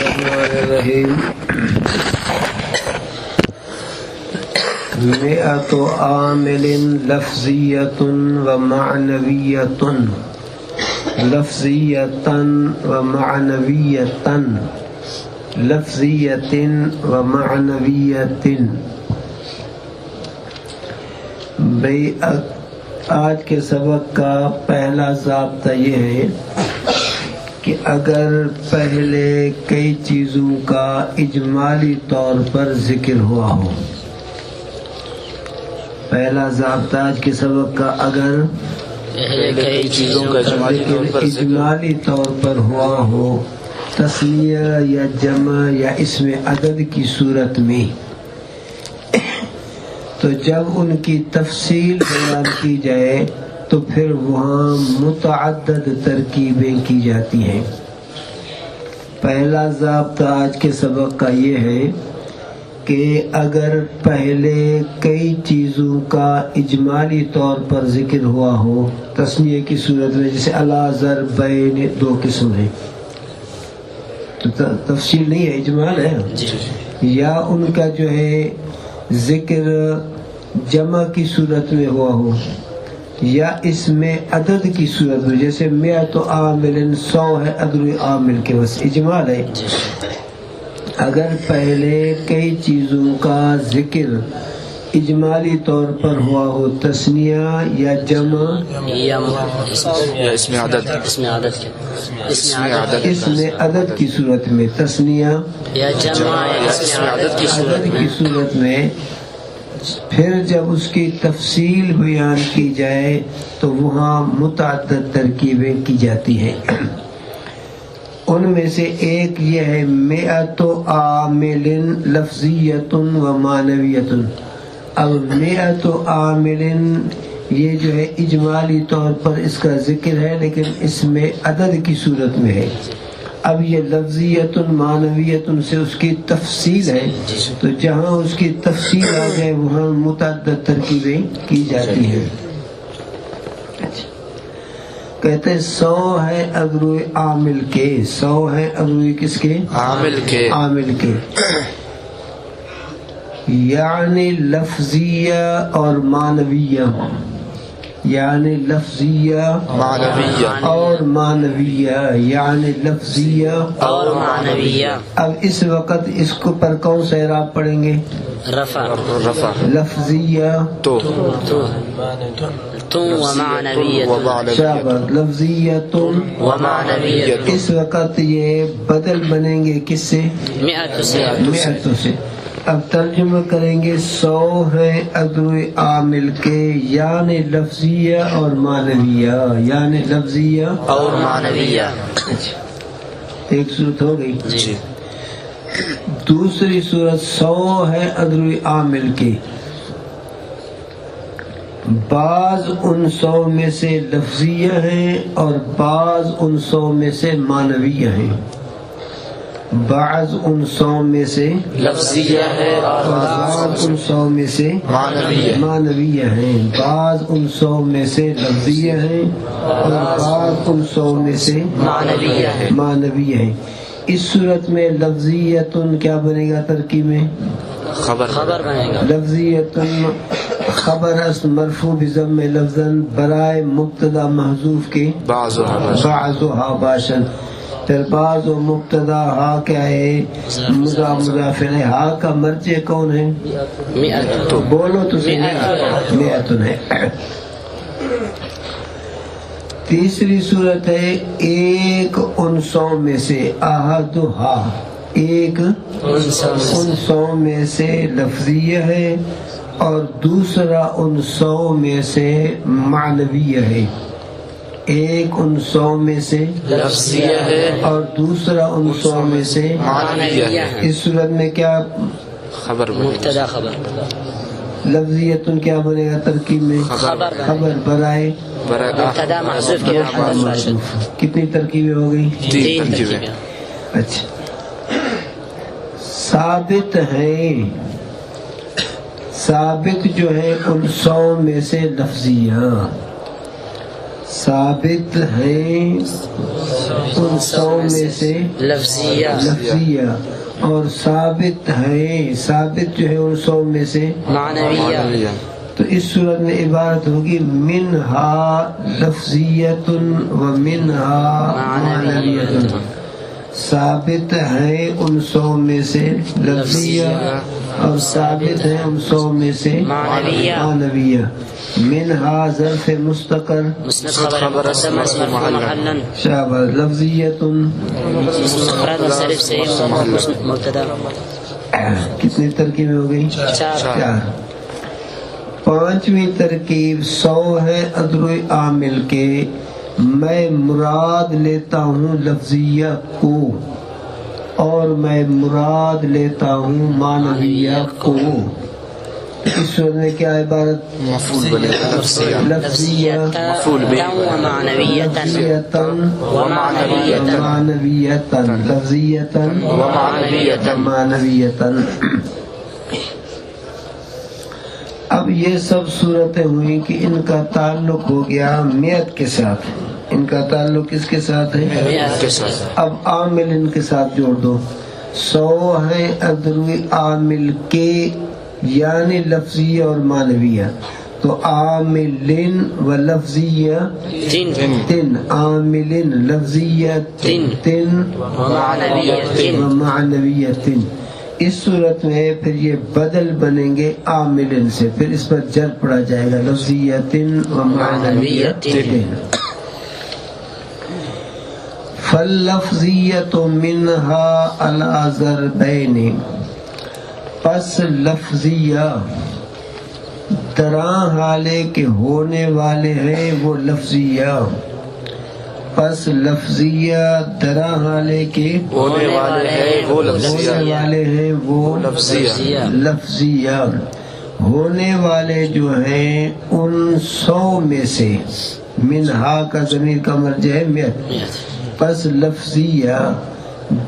الرحمن الرحیم مئۃ عامل لفظیۃ و معنویۃ لفظیۃ و معنویۃ لفظیۃ و معنویۃ. آج کے سبق کا پہلا ضابطہ یہ ہے کہ اگر پہلے کئی چیزوں کا اجمالی طور پر ذکر ہوا ہو، پہلا ضابطہ آج کے سبق کا اگر کئی چیزوں کا اجمالی طور پر ہوا ہو، تثنیہ یا جمع یا اسم عدد کی صورت میں، تو جب ان کی تفصیل بیان کی جائے تو پھر وہاں متعدد ترکیبیں کی جاتی ہیں. پہلا ضابطہ آج کے سبق کا یہ ہے کہ اگر پہلے کئی چیزوں کا اجمالی طور پر ذکر ہوا ہو تثنیہ کی صورت میں، جیسے الا ضربین دو قسم ہیں، تو تفصیل نہیں ہے، اجمال ہے، یا ان کا جو ہے ذکر جمع کی صورت میں ہوا ہو یا اس میں عدد کی صورت میں، جیسے مئۃ عامل 100 ہے عدد عامل کے، بس اجمال ہے. اگر پہلے کئی چیزوں کا ذکر اجمالی طور پر ہوا ہو تثنیہ یا جمع یا اسم عدد کی صورت میں، تثنیہ یا جمع یا اسم عدد کی صورت میں، پھر جب اس کی تفصیل بیان کی جائے تو وہاں متعدد ترکیبیں کی جاتی ہیں. ان میں سے ایک یہ ہے مئۃ عامل لفظیۃ و معنویۃ. اب مئۃ عامل یہ جو ہے اجمالی طور پر اس کا ذکر ہے لیکن اس میں عدد کی صورت میں ہے. اب یہ لفظیت معنویت سے اس کی تفصیل ہے، تو جہاں اس کی تفصیل آ جائے وہاں متعدد ترکیبیں کی جاتی ہیں. کہتے ہیں 100 ہے اگروی عامل کے، 100 ہے اگروی کس کے؟ عامل کے. یعنی لفظیہ اور معنویہ، یعنی لفظیہ اور معنویہ، یعنی لفظیہ اور معنویہ. اب اس وقت اس کو پر کون سا اعراب پڑھیں گے؟ رفع. لفظیہ تو ومعنویہ. شاباش. لفظیۃ ومعنویہ. اس وقت یہ بدل بنیں گے کس سے؟ مئۃ سے. اب ترجمہ کریں گے 100 ہیں ادوی عامل کے، یعنی لفظیہ اور معنویہ، یعنی لفظیہ اور معنویہ. ایک صورت ہو گئی. جی. دوسری صورت 100 ہے ادوی عامل کے، بعض ان 100 میں سے لفظیہ ہیں اور بعض ان 100 میں سے معنویہ ہیں. بعض ان 100 میں سے لفظیہ ہے اور بعض ان 100 میں سے معنویہ ہیں. بعض ان 100 میں سے لفظیہ ہیں اور بعض ان 100 میں سے معنویہ ہیں. اس صورت میں لفظیت کیا بنے گا ترکیب میں؟ خبر بنے گا. لفظیت خبر اس مرفوع بضم لفظا برائے مبتدا محذوف کے بعضها باشن. پھر بعض و مبتدا ہا کیا ہے؟ مضاف ہے. ہا کا مرجع کون ہے؟ تو بولو تو مئۃ ہے. تیسری صورت ہے ایک ان 100 میں سے احدھا، ایک ان 100 میں سے لفظیہ ہے اور دوسرا ان 100 میں سے معنویہ ہے. ایک ان 100 میں سے لفظیہ ہے اور دوسرا ان 100 میں سے معنویہ ہے. اس صورت میں کیا مبتدا خبر. لفظیت کیا بنے گا ترکیب میں؟ خبر برائے مبتدا محذوف کے بعد. کتنی ترکیبیں ہو گئی؟ 3 ترکیبیں. اچھا. ثابت ہے، ثابت جو ہے ان 100 میں سے لفظیہ، ثابت ہیں ان 100 میں سے لفظیہ لفظیہ، اور ثابت ہے، ثابت جو ہے ان 100 میں سے معنویہ. تو اس صورت میں عبارت ہوگی منہا لفظیت و منہا معنویت. ثابت ہے ان 100 میں سے لفظیہ اور ثابت ہے ان 100 میں سے معنویہ. منہا ظرف مستقر مسند خبر مقدم مرفوع محلا شاباش، لفظیت مفرد منصرف سے مبتدا. کتنی ترکیبیں ہو گئی؟ 4. پانچویں ترکیب 100 ہے ادر عامل کے، میں مراد لیتا ہوں لفظیہ کو اور میں مراد لیتا ہوں معنویہ کو. اس صورت میں کیا عبارت؟ مفعول بنے لفظیہ مفعول به لفظیتاً ومعنویتاً معنویتاً لفظیتاً ومعنویتاً. معنویتاً. اب یہ سب صورتیں ہوئی کہ ان کا تعلق ہو گیا میت کے ساتھ. ان کا تعلق کس کے ساتھ ہے؟ میت کے ساتھ. اب عامل ان کے ساتھ جوڑ دو. 100 ہیں ادروی عامل کے یعنی لفظیہ اور معنویہ، تو عامل و لفظیہ تن، عامل لفظیہ تن و معنویہ تن. اس صورت میں پھر یہ بدل بنیں گے عامل سے، پھر اس پر جر پڑا جائے گا لفظیت و معنویت. فاللفظیت منہا علی ضربین، پس لفظیہ طرح حالے کے ہونے والے ہیں وہ لفظیہ، پس لفظیہ طرح حالے کے ہونے والے ہیں وہ ہونے والے ہیں وہ لفظیہ. لفظیہ. ہونے والے جو ہیں ان 100 میں سے، منہا کا ضمیر کا مرجع ہے میت، پس لفظیہ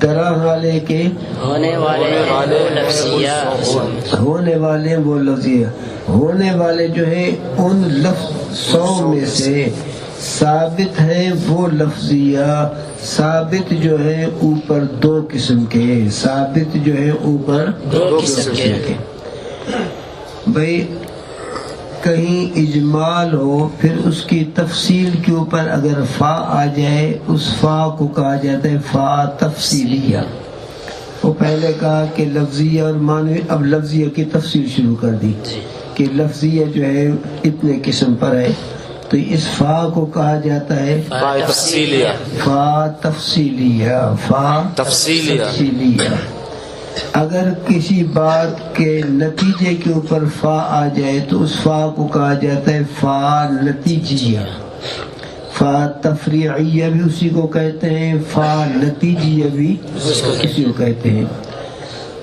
درا حالے کے ہونے والے وہ لفظیہ. ہونے والے وہ لفظیہ، ہونے والے جو ہے ان لفظ 100 میں سے ثابت ہے وہ لفظیہ. ثابت جو ہے اوپر 2 قسم کے، ثابت جو ہے اوپر 2 قسم کے. بھئی کہیں اجمال ہو پھر اس کی تفصیل کے اوپر اگر فا آ جائے اس فا کو کہا جاتا ہے فا تفصیلیہ. وہ پہلے کہا کہ لفظیہ اور معنوی، اب لفظیہ کی تفصیل شروع کر دی کہ لفظیہ جو ہے اتنے قسم پر ہے، تو اس فا کو کہا جاتا ہے فا تفصیلیہ. فا تفصیلیہ. فا تفصیلیہ. اگر کسی بات کے نتیجے کے اوپر فا آ جائے تو اس فا کو کہا جاتا ہے فا نتیجیہ. فا تفریعیہ بھی اسی کو کہتے ہیں، فا نتیجیہ بھی اسی کو کہتے ہیں.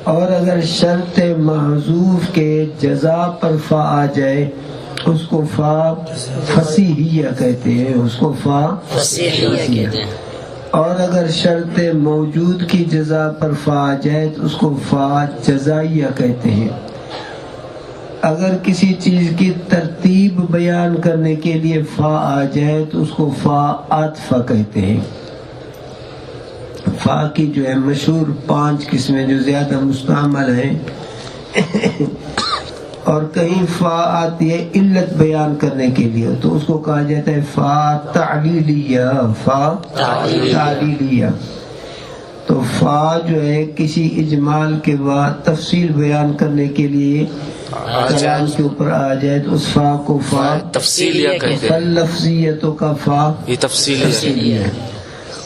اور اگر شرط محذوف کے جزا پر فا آ جائے اس کو فا فصیحیہ کہتے ہیں، اس کو فا فصیحیہ کہتے ہیں. اور اگر شرط موجود کی جزا پر فا آ جائے تو اس کو فا جزائیہ کہتے ہیں. اگر کسی چیز کی ترتیب بیان کرنے کے لیے فا آ جائے تو اس کو فا عاطفہ کہتے ہیں. فا کی جو ہے مشہور 5 قسمیں جو زیادہ مستعمل ہیں، اور کہیں فا آتی ہے علت بیان کرنے کے لیے تو اس کو کہا جاتا ہے فا تعلیلیہ. فا تعلیلیہ. تو فا جو ہے کسی اجمال کے بعد تفصیل بیان کرنے کے لیے کلام کے اوپر آ جائے تو اس فا کو فا تفصیلیہ کہتے ہیں. فاللفظیتوں کا فا یہ تفصیلیہ ہے.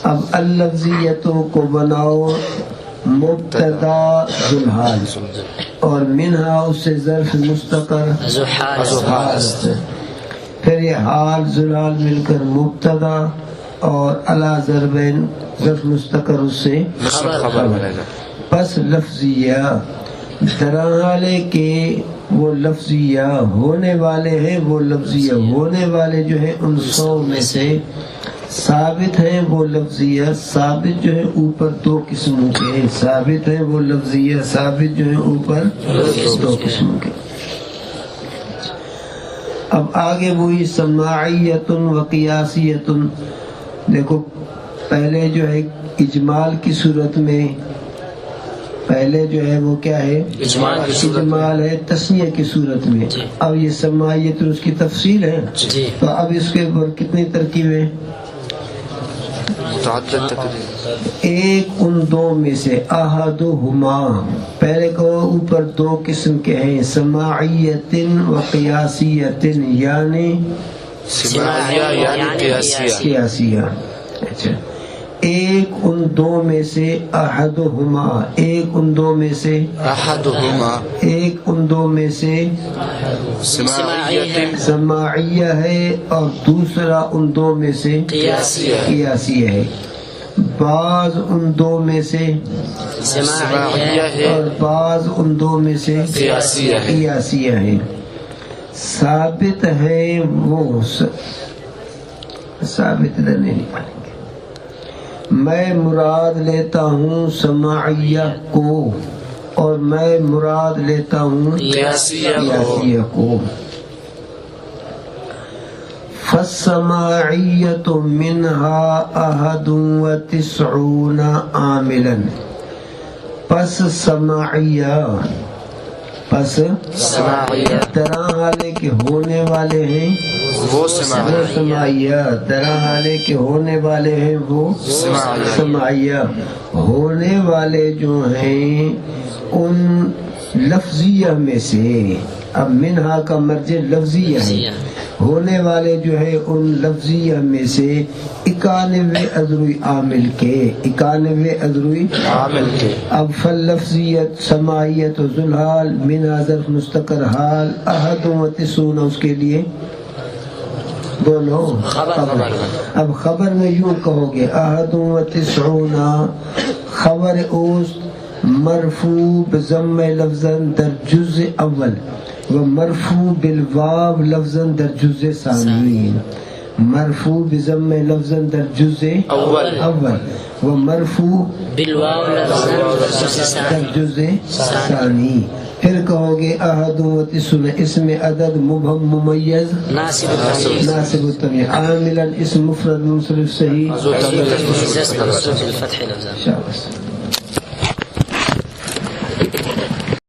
اب اللفظیتوں کو بناؤ مبتدا ذوالحال اور منہا اس سے ظرف مستقر ذوالحال. پھر یہ حال ذوالحال مل کر مبتدا اور علی ضربین ظرف مستقر اس سے خبر بنے گا. پس لفظیہ درحالے کے وہ لفظیہ، ہونے والے ہیں وہ لفظیہ. ہونے والے جو ہے ان 100 میں سے ثابت ہے وہ لفظیہ. ثابت جو ہے اوپر 2 قسموں کے، ثابت ہے وہ لفظیہ، ثابت جو ہے اوپر 2 قسموں کے. اب آگے وہی سماعیت و قیاسیت. دیکھو پہلے جو ہے اجمال کی صورت میں، پہلے جو ہے وہ کیا ہے؟ اجمال ہے تسنیہ کی صورت میں. اب یہ سماعیت اس کی تفصیل ہے. تو اب اس کے اوپر کتنی ترکیبیں؟ ایک ان دو میں سے احدہما، پہلے کو اوپر دو قسم کے ہیں، سماعیت و قیاسیت، یعنی سماعیہ یعنی قیاسیہ. اچھا، ایک ان دو میں سے احدہما، ایک ان دو میں سے احدہما، ایک ان دو میں سے سماعیہ ہے اور دوسرا ان دو میں سے قیاسیہ ہے. بعض ان دو میں سے سماعیہ ہے اور بعض ان دو میں سے قیاسیہ ہے. ثابت ہے وہ ثابت نہیں نکالیں گے. میں مراد لیتا ہوں سماعیہ کو اور میں مراد لیتا ہوں قیاسیہ کو. فالسماعیۃ منها 91 عاملا، پس سماعیہ، پس طرح حالے کے ہونے والے ہیں وہ سماعیہ، طرح حالے کے ہونے والے ہیں وہ سماعیہ. ہونے والے جو ہیں ان لفظیہ میں سے، اب منہا کا مرجع لفظیہ ہے، ہونے والے جو ہے ان لفظیہ میں سے 91 عذروی عامل کے، 91 عذروی عامل کے. اب فاللفظیت سماعیت و ذوالحال منہا ظرف مستقر حال 91 اس کے لیے بولو خبر. اب خبر میں یوں کہو گے 91 خبر اوست مرفوع بضم لفظا در جزء اول و مرفوع بالواو لفظا در جزء ثانی. مرفوع بضم لفظا در جزء اول و مرفوع بالواو لفظا در جزء ثانی. پھر کہو گے 91 اسم عدد مبہم ممیز ناصب التمييز ناصب التمييز عاملا اسم مفرد منصرف صحیح الفتح لفظا. شاباش.